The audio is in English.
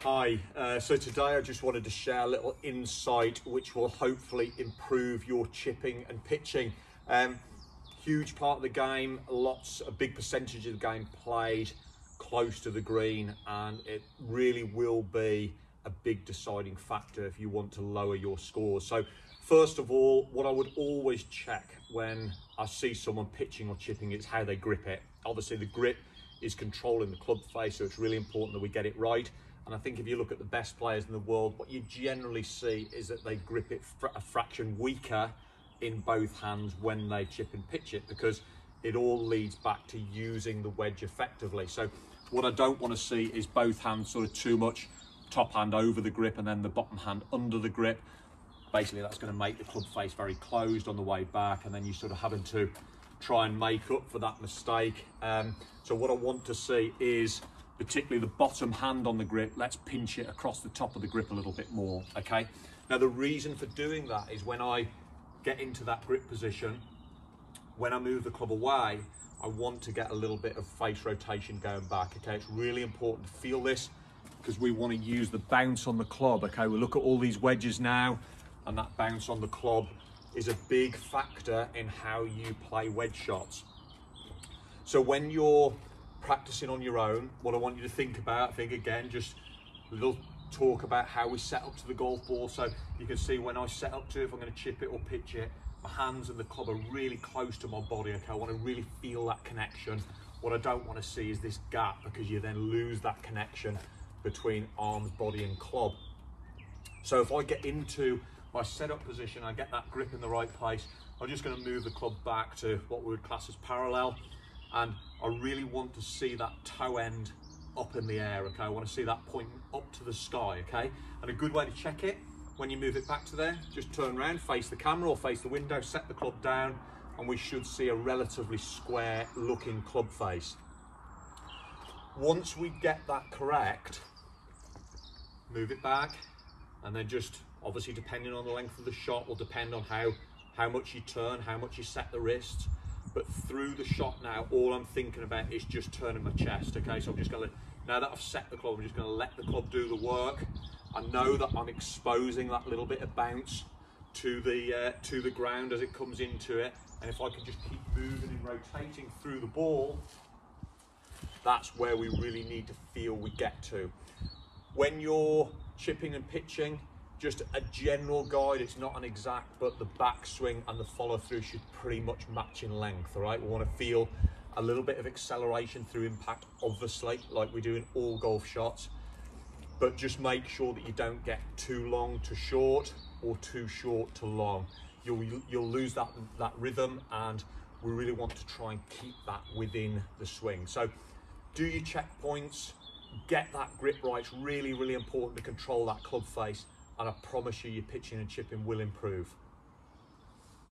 Hi, so today I just wanted to share a little insight which will hopefully improve your chipping and pitching. Huge part of the game, a big percentage of the game played close to the green, and it really will be a big deciding factor if you want to lower your scores. So first of all, what I would always check when I see someone pitching or chipping is how they grip it. Obviously the grip is controlling the club face, so it's really important that we get it right. And I think if you look at the best players in the world, what you generally see is that they grip it a fraction weaker in both hands when they chip and pitch it, because it all leads back to using the wedge effectively. So what I don't want to see is both hands sort of too much, top hand over the grip and then the bottom hand under the grip. Basically that's going to make the club face very closed on the way back, and then you're sort of having to try and make up for that mistake. So what I want to see is particularly the bottom hand on the grip, let's pinch it across the top of the grip a little bit more, okay? Now the reason for doing that is when I get into that grip position, when I move the club away, I want to get a little bit of face rotation going back, okay? It's really important to feel this because we want to use the bounce on the club, okay? We look at all these wedges now, and that bounce on the club is a big factor in how you play wedge shots. So when you're practicing on your own, what I want you to think about, I think again, just a little talk about how we set up to the golf ball. So you can see when I set up to, if I'm going to chip it or pitch it, my hands and the club are really close to my body, okay? I want to really feel that connection. What I don't want to see is this gap, because you then lose that connection between arms, body and club. So if I get into my setup position, I get that grip in the right place, I'm just going to move the club back to what we would class as parallel, and I really want to see that toe end up in the air, okay? I want to see that pointing up to the sky, okay? And a good way to check it, when you move it back to there, just turn around, face the camera or face the window, set the club down, and we should see a relatively square looking club face. Once we get that correct, move it back, and then just, obviously depending on the length of the shot will depend on how much you turn, how much you set the wrists. But through the shot now, all I'm thinking about is just turning my chest, okay? So I'm just gonna, now that I've set the club, I'm just gonna let the club do the work. I know that I'm exposing that little bit of bounce to the ground as it comes into it. And if I can just keep moving and rotating through the ball, that's where we really need to feel we get to. When you're chipping and pitching, just a general guide, it's not an exact, but the backswing and the follow through should pretty much match in length, all right? We want to feel a little bit of acceleration through impact, obviously, like we do in all golf shots, but just make sure that you don't get too long to short or too short to long. You'll lose that rhythm, and we really want to try and keep that within the swing. So do your checkpoints, get that grip right. It's really, really important to control that club face, and I promise you your pitching and chipping will improve.